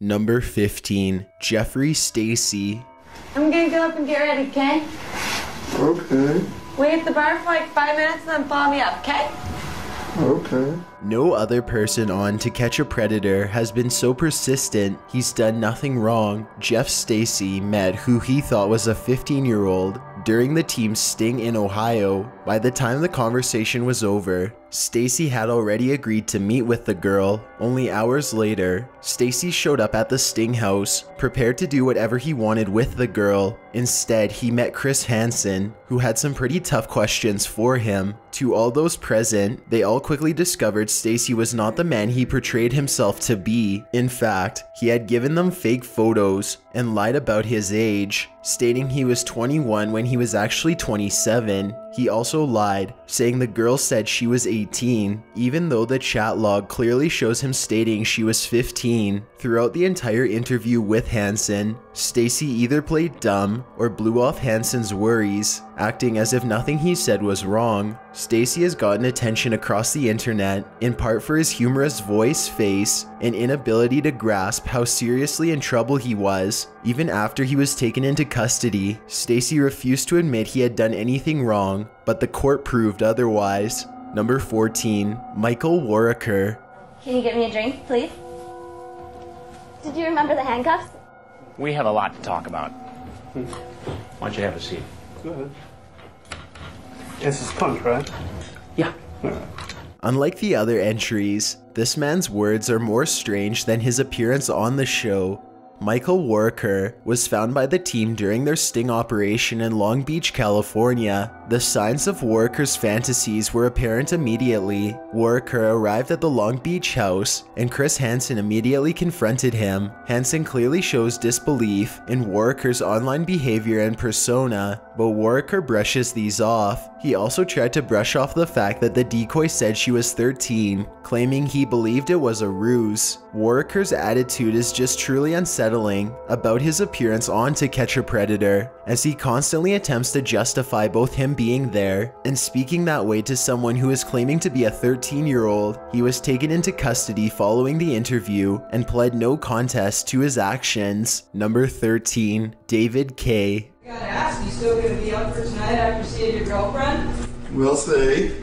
Number 15. Jeffrey Stacy. I'm gonna go up and get ready, okay? Okay. Wait at the bar for like 5 minutes and then follow me up, okay? Okay. No other person on To Catch a Predator has been so persistent he's done nothing wrong. Jeff Stacy met who he thought was a 15-year-old during the team's sting in Ohio. By the time the conversation was over, Stacy had already agreed to meet with the girl. Only hours later, Stacy showed up at the sting house, prepared to do whatever he wanted with the girl. Instead, he met Chris Hansen, who had some pretty tough questions for him. To all those present, they all quickly discovered Stacy was not the man he portrayed himself to be. In fact, he had given them fake photos and lied about his age, stating he was 21 when he was actually 27. He also lied, saying the girl said she was 18, even though the chat log clearly shows him stating she was 15. Throughout the entire interview with Hansen, Stacy either played dumb or blew off Hansen's worries, acting as if nothing he said was wrong. Stacy has gotten attention across the internet, in part for his humorous voice, face, and inability to grasp how seriously in trouble he was. Even after he was taken into custody, Stacy refused to admit he had done anything wrong, but the court proved otherwise. Number 14. Michael Warraker. Can you get me a drink, please? Did you remember the handcuffs? We have a lot to talk about. Why don't you have a seat? Go ahead. This is Conrad. Yeah. Unlike the other entries, this man's words are more strange than his appearance on the show. Michael Warraker was found by the team during their sting operation in Long Beach, California. The signs of Warraker's fantasies were apparent immediately. Warraker arrived at the Long Beach house, and Chris Hansen immediately confronted him. Hansen clearly shows disbelief in Warraker's online behavior and persona, but Warraker brushes these off. He also tried to brush off the fact that the decoy said she was 13, claiming he believed it was a ruse. Warraker's attitude is just truly unsettling about his appearance on To Catch a Predator, as he constantly attempts to justify both him being there and speaking that way to someone who is claiming to be a 13-year-old. He was taken into custody following the interview and pled no contest to his actions. Number 13. David K. I gotta ask, you still gonna be up for tonight after seeing your girlfriend? We'll see.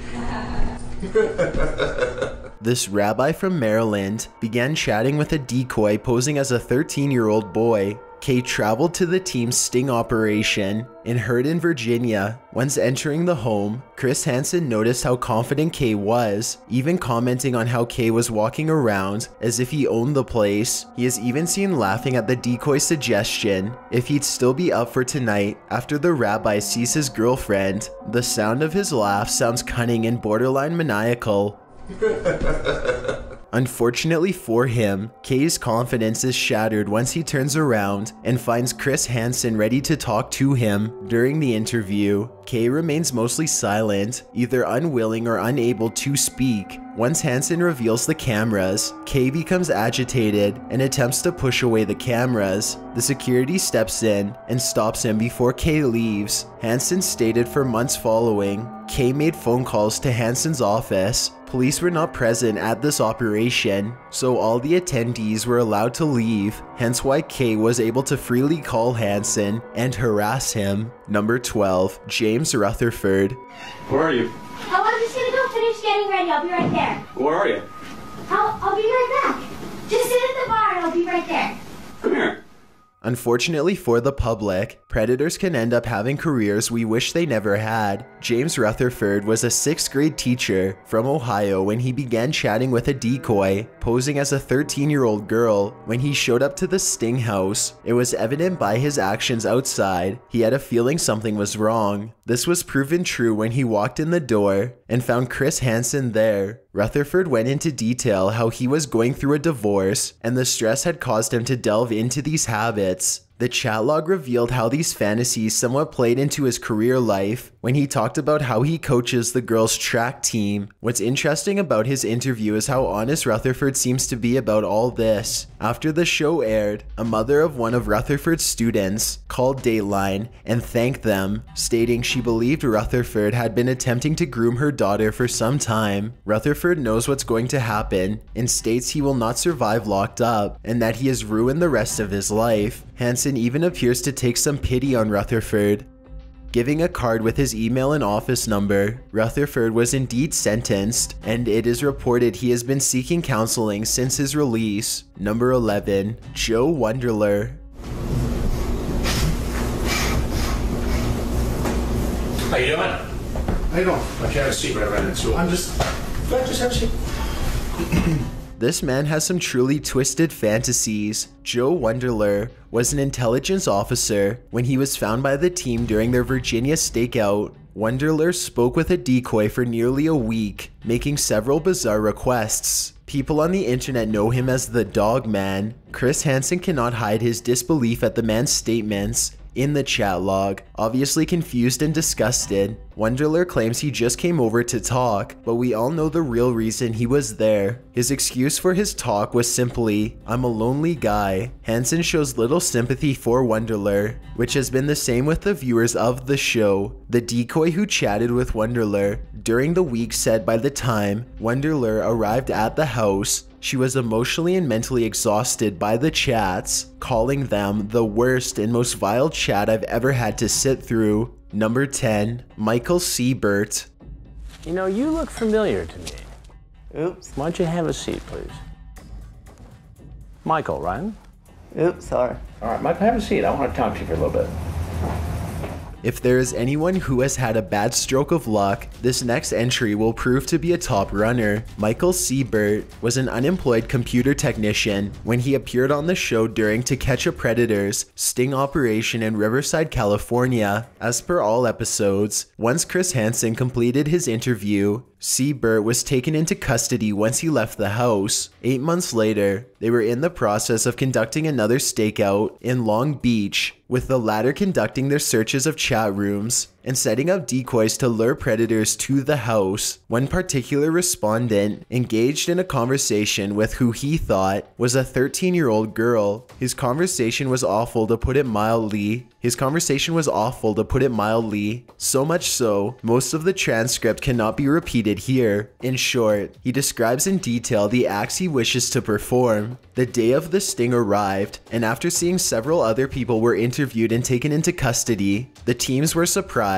This rabbi from Maryland began chatting with a decoy posing as a 13-year-old boy. Kay traveled to the team's sting operation in Hurton, Virginia. Once entering the home, Chris Hansen noticed how confident Kay was, even commenting on how Kay was walking around as if he owned the place. He is even seen laughing at the decoy's suggestion if he'd still be up for tonight after the rabbi sees his girlfriend. The sound of his laugh sounds cunning and borderline maniacal. Unfortunately for him, Kay's confidence is shattered once he turns around and finds Chris Hansen ready to talk to him. During the interview, Kay remains mostly silent, either unwilling or unable to speak. Once Hansen reveals the cameras, Kay becomes agitated and attempts to push away the cameras. The security steps in and stops him before Kay leaves. Hansen stated for months following, Kay made phone calls to Hansen's office. Police were not present at this operation, so all the attendees were allowed to leave, hence why Kay was able to freely call Hansen and harass him. Number 12. James Rutherford. Where are you? Oh, I'm just gonna go finish getting ready. I'll be right there. Where are you? I'll be right back. Just sit at the bar and I'll be right there. Come here. Unfortunately for the public, predators can end up having careers we wish they never had. James Rutherford was a 6th grade teacher from Ohio when he began chatting with a decoy, posing as a 13-year-old girl. When he showed up to the sting house, it was evident by his actions outside he had a feeling something was wrong. This was proven true when he walked in the door and found Chris Hansen there. Rutherford went into detail how he was going through a divorce and the stress had caused him to delve into these habits. The chat log revealed how these fantasies somewhat played into his career life when he talked about how he coaches the girls' track team. What's interesting about his interview is how honest Rutherford seems to be about all this. After the show aired, a mother of one of Rutherford's students called Dateline and thanked them, stating she believed Rutherford had been attempting to groom her daughter for some time. Rutherford knows what's going to happen and states he will not survive locked up and that he has ruined the rest of his life. Hansen even appears to take some pity on Rutherford, giving a card with his email and office number. Rutherford was indeed sentenced, and it is reported he has been seeking counseling since his release. Number 11. Joe Wonderler. How you doing? How you doing? Why don't you have a seat right around the stool? Just have a seat. This man has some truly twisted fantasies. Joe Wonderler was an intelligence officer when he was found by the team during their Virginia stakeout. Wonderler spoke with a decoy for nearly a week, making several bizarre requests. People on the internet know him as the Dog Man. Chris Hansen cannot hide his disbelief at the man's statements in the chat log. Obviously confused and disgusted, Wonderler claims he just came over to talk, but we all know the real reason he was there. His excuse for his talk was simply, "I'm a lonely guy." Hansen shows little sympathy for Wonderler, which has been the same with the viewers of the show. The decoy who chatted with Wonderler during the week said by the time Wonderler arrived at the house, she was emotionally and mentally exhausted by the chats, calling them the worst and most vile chat I've ever had to sit through. Number 10. Michel Siebert. You know, you look familiar to me. Oops. Why don't you have a seat, please? Michael, right? Oops, sorry. All right, Michael, have a seat. I want to talk to you for a little bit. If there is anyone who has had a bad stroke of luck, this next entry will prove to be a top runner. Michel Siebert was an unemployed computer technician when he appeared on the show during To Catch a Predator's sting operation in Riverside, California. As per all episodes, once Chris Hansen completed his interview, Siebert was taken into custody once he left the house. 8 months later, they were in the process of conducting another stakeout in Long Beach, with the latter conducting their searches of chat rooms and setting up decoys to lure predators to the house. One particular respondent engaged in a conversation with who he thought was a 13-year-old girl. His conversation was awful, to put it mildly. So much so, most of the transcript cannot be repeated here. In short, he describes in detail the acts he wishes to perform. The day of the sting arrived, and after seeing several other people were interviewed and taken into custody, the teams were surprised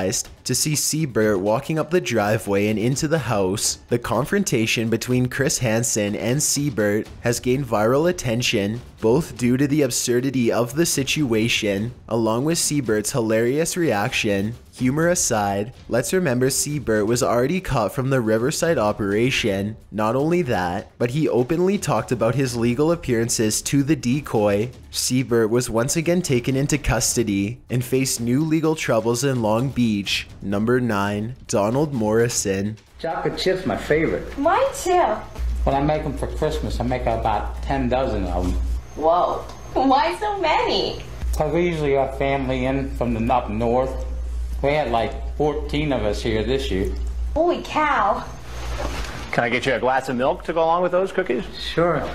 to see Siebert walking up the driveway and into the house. The confrontation between Chris Hansen and Siebert has gained viral attention, both due to the absurdity of the situation, along with Siebert's hilarious reaction. Humor aside, let's remember Siebert was already caught from the Riverside operation. Not only that, but he openly talked about his legal appearances to the decoy. Siebert was once again taken into custody and faced new legal troubles in Long Beach. Number 9. Donald Morrison. Chocolate chips my favorite. Mine too. When I make them for Christmas, I make about 10 dozen of them. Whoa. Why so many? Because we usually have family in from the up north. We had like 14 of us here this year. Holy cow. Can I get you a glass of milk to go along with those cookies? Sure.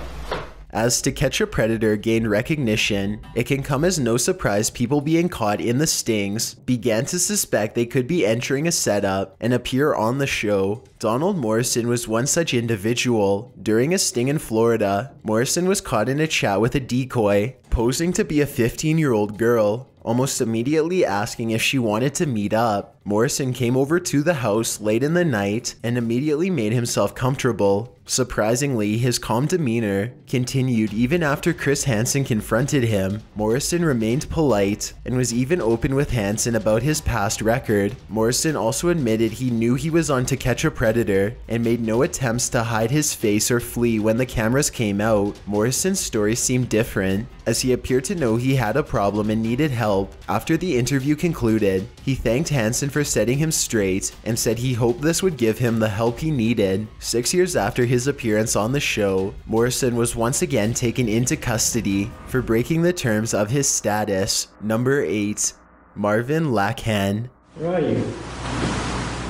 As To Catch a Predator gained recognition, it can come as no surprise people being caught in the stings began to suspect they could be entering a setup and appear on the show. Donald Morrison was one such individual. During a sting in Florida, Morrison was caught in a chat with a decoy, posing to be a 15-year-old girl, almost immediately asking if she wanted to meet up. Morrison came over to the house late in the night and immediately made himself comfortable. Surprisingly, his calm demeanor continued even after Chris Hansen confronted him. Morrison remained polite and was even open with Hansen about his past record. Morrison also admitted he knew he was on To Catch a Predator and made no attempts to hide his face or flee when the cameras came out. Morrison's story seemed different, as he appeared to know he had a problem and needed help. After the interview concluded, he thanked Hansen for for setting him straight and said he hoped this would give him the help he needed. 6 years after his appearance on the show, Morrison was once again taken into custody for breaking the terms of his status. Number 8. Marvin Lacan. Where are you?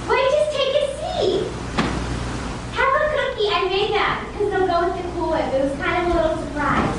Wait, just take a seat. Have a cookie. I made them because they'll go with the Cool Whip. It was kind of a little surprise.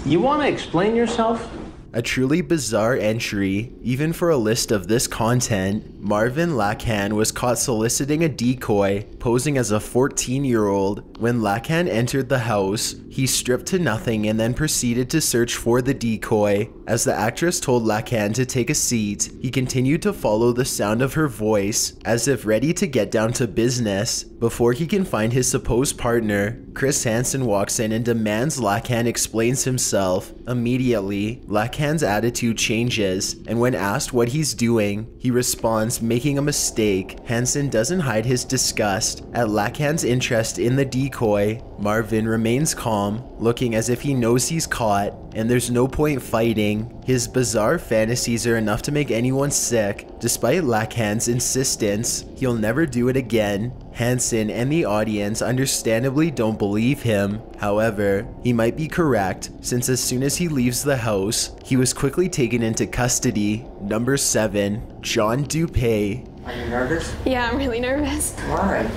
You want to explain yourself? A truly bizarre entry, even for a list of this content. Marvin Lacan was caught soliciting a decoy, posing as a 14-year-old. When Lacan entered the house, he stripped to nothing and then proceeded to search for the decoy. As the actress told Lacan to take a seat, he continued to follow the sound of her voice, as if ready to get down to business. Before he can find his supposed partner, Chris Hansen walks in and demands Lacan explains himself. Immediately, Lacan's attitude changes, and when asked what he's doing, he responds, making a mistake. Hansen doesn't hide his disgust at Lacan's interest in the decoy. Marvin remains calm, looking as if he knows he's caught, and there's no point fighting. His bizarre fantasies are enough to make anyone sick. Despite Lacan's insistence, he'll never do it again. Hansen and the audience understandably don't believe him. However, he might be correct, since as soon as he leaves the house, he was quickly taken into custody. Number 7. John Dopay. Are you nervous? Yeah, I'm really nervous. Why?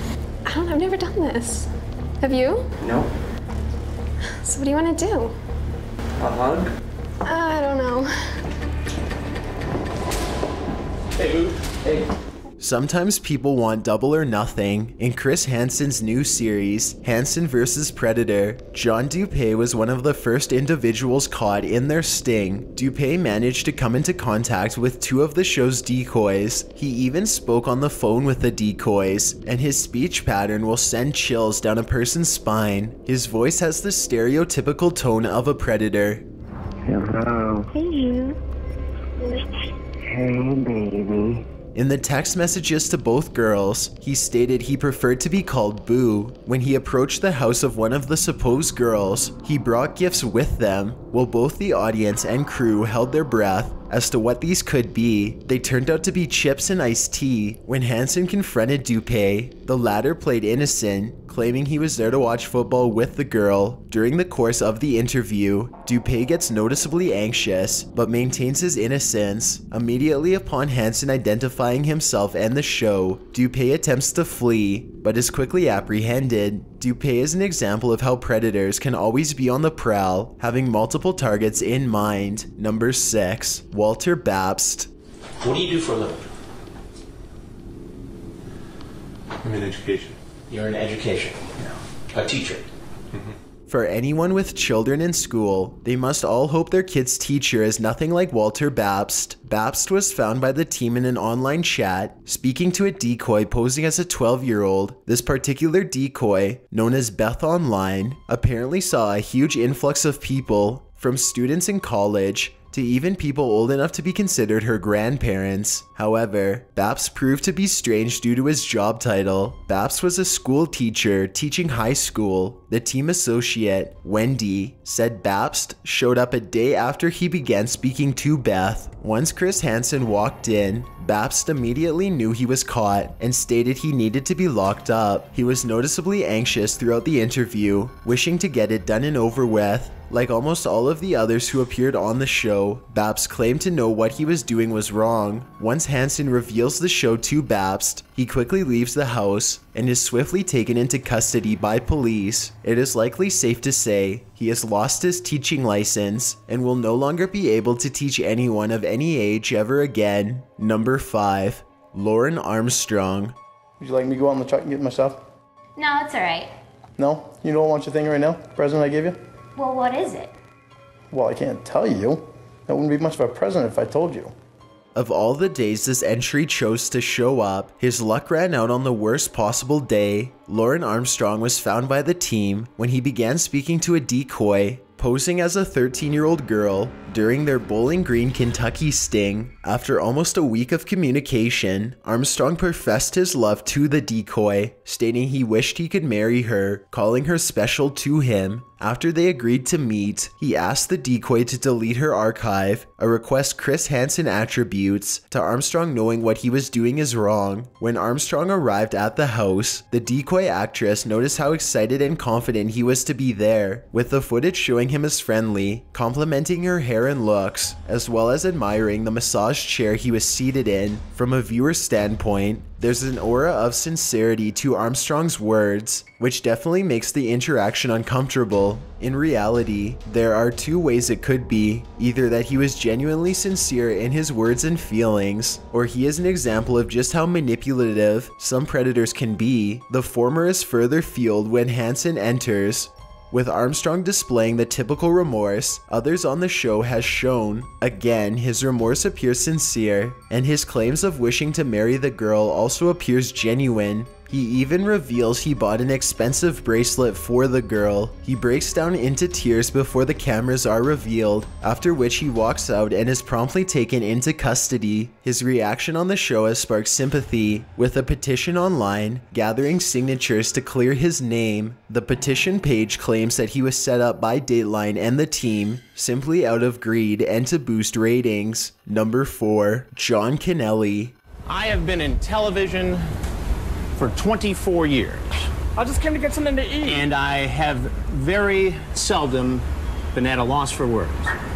I don't know, I've never done this. Have you? No. So what do you want to do? A hug? I don't know. Hey, Boo. Hey. Sometimes people want double or nothing. In Chris Hansen's new series, Hansen vs. Predator, John Dopay was one of the first individuals caught in their sting. Dopay managed to come into contact with 2 of the show's decoys. He even spoke on the phone with the decoys, and his speech pattern will send chills down a person's spine. His voice has the stereotypical tone of a predator. Hello. Hey. Hey, baby. In the text messages to both girls, he stated he preferred to be called Boo. When he approached the house of one of the supposed girls, he brought gifts with them. While both the audience and crew held their breath as to what these could be, they turned out to be chips and iced tea. When Hansen confronted Dopay, the latter played innocent, claiming he was there to watch football with the girl. During the course of the interview, Dopay gets noticeably anxious, but maintains his innocence. Immediately upon Hansen identifying himself and the show, Dopay attempts to flee, but is quickly apprehended. Dopay is an example of how predators can always be on the prowl, having multiple targets in mind. Number 6. Walter Bapst. What do you do for a living? I'm in education. You're in education. A teacher. For anyone with children in school, they must all hope their kid's teacher is nothing like Walter Bapst. Bapst was found by the team in an online chat, speaking to a decoy posing as a 12-year-old. This particular decoy, known as Beth Online, apparently saw a huge influx of people, from students in college to even people old enough to be considered her grandparents. However, Bapst proved to be strange due to his job title. Bapst was a school teacher teaching high school. The team associate, Wendy, said Bapst showed up a day after he began speaking to Beth. Once Chris Hansen walked in, Bapst immediately knew he was caught and stated he needed to be locked up. He was noticeably anxious throughout the interview, wishing to get it done and over with. Like almost all of the others who appeared on the show, Bapst claimed to know what he was doing was wrong. Once Hansen reveals the show to Bapst, he quickly leaves the house and is swiftly taken into custody by police. It is likely safe to say he has lost his teaching license and will no longer be able to teach anyone of any age ever again. Number 5. Loren Armstrong. Would you like me to go out in the truck and get my stuff? No, it's all right. No? You don't want your thing right now? Present I gave you? Well, what is it? Well, I can't tell you. That wouldn't be much of a present if I told you. Of all the days this entry chose to show up, his luck ran out on the worst possible day. Loren Armstrong was found by the team when he began speaking to a decoy. Posing as a 13-year-old girl during their Bowling Green, Kentucky sting, after almost a week of communication, Armstrong professed his love to the decoy, stating he wished he could marry her, calling her special to him. After they agreed to meet, he asked the decoy to delete her archive, a request Chris Hansen attributes to Armstrong knowing what he was doing is wrong. When Armstrong arrived at the house, the decoy actress noticed how excited and confident he was to be there, with the footage showing him as friendly, complimenting her hair and looks, as well as admiring the massage chair he was seated in. From a viewer's standpoint, there's an aura of sincerity to Armstrong's words, which definitely makes the interaction uncomfortable. In reality, there are two ways it could be, either that he was genuinely sincere in his words and feelings, or he is an example of just how manipulative some predators can be. The former is further fueled when Hansen enters, with Armstrong displaying the typical remorse others on the show has shown. Again, his remorse appears sincere, and his claims of wishing to marry the girl also appears genuine. He even reveals he bought an expensive bracelet for the girl. He breaks down into tears before the cameras are revealed, after which he walks out and is promptly taken into custody. His reaction on the show has sparked sympathy, with a petition online gathering signatures to clear his name. The petition page claims that he was set up by Dateline and the team simply out of greed and to boost ratings. Number 4. John Canelli. I have been in television for 24 years. I just came to get something to eat. And I have very seldom been at a loss for words.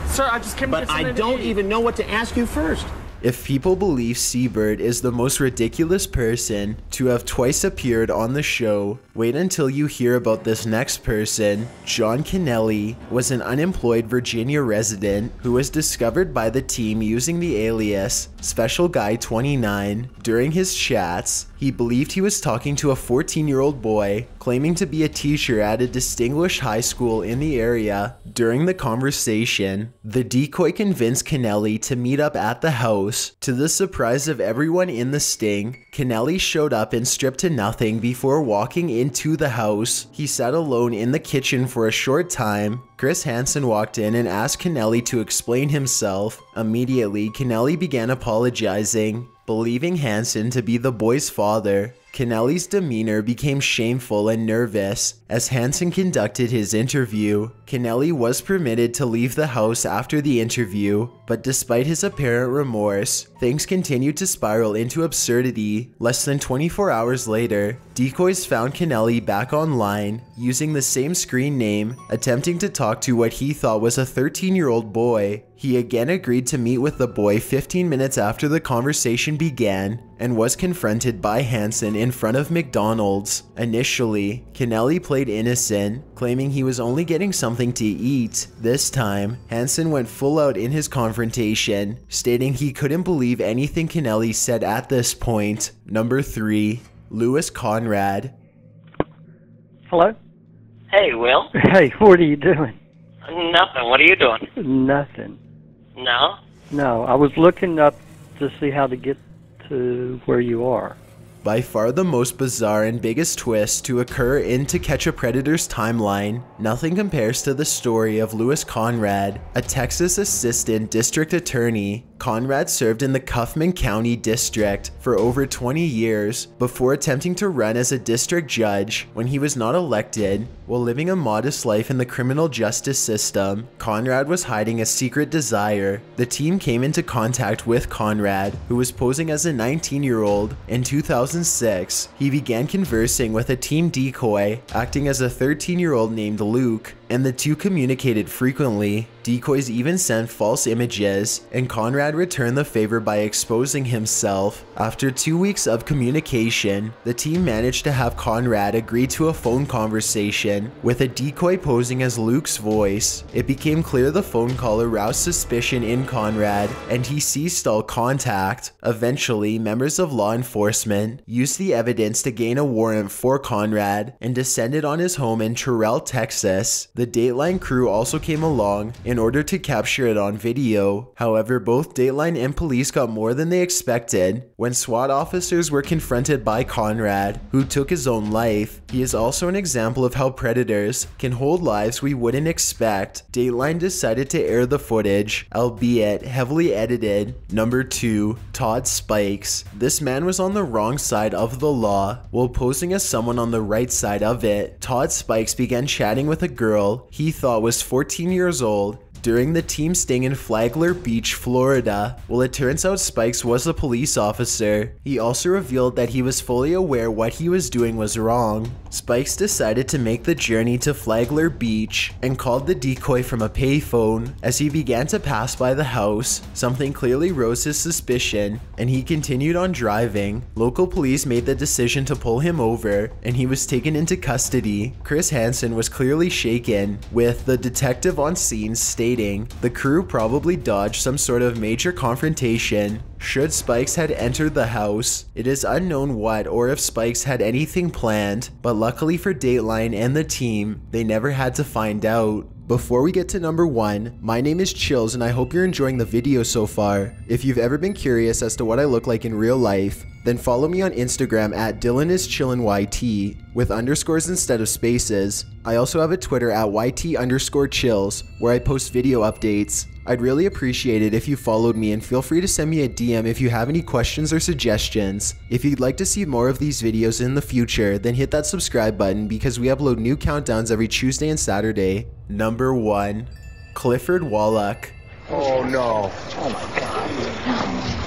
Sir, I just came to get something to eat. But I don't even know what to ask you first. If people believe Siebert is the most ridiculous person to have twice appeared on the show, wait until you hear about this next person. John Canelli was an unemployed Virginia resident who was discovered by the team using the alias Special Guy 29. During his chats, he believed he was talking to a 14-year-old boy, claiming to be a teacher at a distinguished high school in the area. During the conversation, the decoy convinced Canelli to meet up at the house. To the surprise of everyone in the sting, Canelli showed up and stripped to nothing before walking into the house. He sat alone in the kitchen for a short time. Chris Hansen walked in and asked Canelli to explain himself. Immediately, Canelli began apologizing, believing Hansen to be the boy's father. Canelli's demeanor became shameful and nervous as Hansen conducted his interview. Canelli was permitted to leave the house after the interview, but despite his apparent remorse, things continued to spiral into absurdity. Less than 24 hours later, decoys found Canelli back online, using the same screen name, attempting to talk to what he thought was a 13-year-old boy. He again agreed to meet with the boy 15 minutes after the conversation began, and was confronted by Hansen in front of McDonald's. Initially, Canelli played innocent, claiming he was only getting something to eat. This time, Hansen went full out in his confrontation, stating he couldn't believe anything Canelli said at this point. Number 3. Louis Conrad. Hello? Hey, Will. Hey, what are you doing? Nothing. What are you doing? Nothing. No? No, I was looking up to see how to get to where you are. By far the most bizarre and biggest twist to occur in To Catch a Predator's timeline, nothing compares to the story of Louis Conrad, a Texas assistant district attorney. Conrad served in the Kaufman County District for over 20 years before attempting to run as a district judge. When he was not elected, while living a modest life in the criminal justice system, Conrad was hiding a secret desire. The team came into contact with Conrad, who was posing as a 19-year-old. In 2006, he began conversing with a team decoy, acting as a 13-year-old named Luke, and the two communicated frequently. Decoys even sent false images, and Conrad returned the favor by exposing himself. After 2 weeks of communication, the team managed to have Conrad agree to a phone conversation with a decoy posing as Luke's voice. It became clear the phone call aroused suspicion in Conrad, and he ceased all contact. Eventually, members of law enforcement used the evidence to gain a warrant for Conrad and descended on his home in Terrell, Texas. The Dateline crew also came along in order to capture it on video. However, both Dateline and police got more than they expected when SWAT officers were confronted by Conrad, who took his own life. He is also an example of how predators can hold lives we wouldn't expect. Dateline decided to air the footage, albeit heavily edited. Number 2, Todd Spikes. This man was on the wrong side of the law while posing as someone on the right side of it. Todd Spikes began chatting with a girl he thought was 14 years old during the team sting in Flagler Beach, Florida. Well, it turns out Spikes was a police officer. He also revealed that he was fully aware what he was doing was wrong. Spikes decided to make the journey to Flagler Beach and called the decoy from a payphone. As he began to pass by the house, something clearly rose his suspicion, and he continued on driving. Local police made the decision to pull him over, and he was taken into custody. Chris Hansen was clearly shaken, with the detective on scene stating the crew probably dodged some sort of major confrontation should Spikes had entered the house. It is unknown what or if Spikes had anything planned, but luckily for Dateline and the team, they never had to find out. Before we get to number 1, my name is Chills and I hope you're enjoying the video so far. If you've ever been curious as to what I look like in real life, then follow me on Instagram at DylanIsChillinYT with underscores instead of spaces. I also have a Twitter at YT_chills where I post video updates. I'd really appreciate it if you followed me, and feel free to send me a DM if you have any questions or suggestions. If you'd like to see more of these videos in the future, then hit that subscribe button because we upload new countdowns every Tuesday and Saturday. Number 1, Clifford Wallach. Oh no. Oh my God.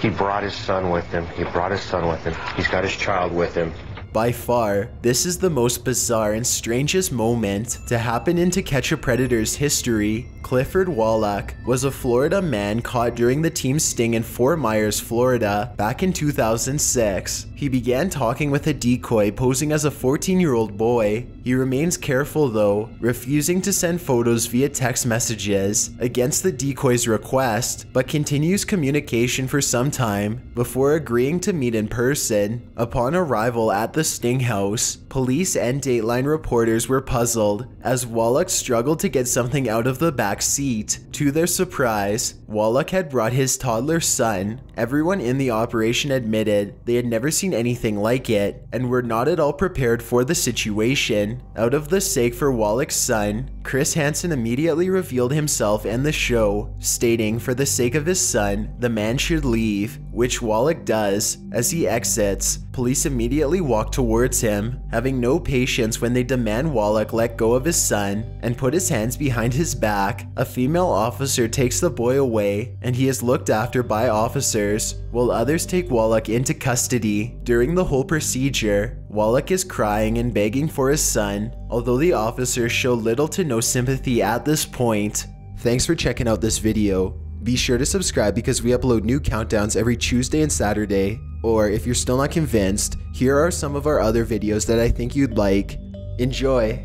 He brought his son with him. He's got his child with him. By far, this is the most bizarre and strangest moment to happen in To Catch a Predator's history. Clifford Wallach was a Florida man caught during the team sting in Fort Myers, Florida back in 2006. He began talking with a decoy posing as a 14-year-old boy. He remains careful though, refusing to send photos via text messages against the decoy's request, but continues communication for some time before agreeing to meet in person. Upon arrival at the sting house, police and Dateline reporters were puzzled as Wallach struggled to get something out of the back seat. To their surprise, Wallach had brought his toddler son. Everyone in the operation admitted they had never seen anything like it and were not at all prepared for the situation. Out of the sake for Wallach's son, Chris Hansen immediately revealed himself and the show, stating for the sake of his son, the man should leave, which Wallach does. As he exits, police immediately walk towards him, having no patience when they demand Wallach let go of his son and put his hands behind his back. A female officer takes the boy away and he is looked after by officers, while others take Wallach into custody. During the whole procedure, Wallach is crying and begging for his son, although the officers show little to no sympathy at this point. Thanks for checking out this video. Be sure to subscribe because we upload new countdowns every Tuesday and Saturday. Or if you're still not convinced, here are some of our other videos that I think you'd like. Enjoy!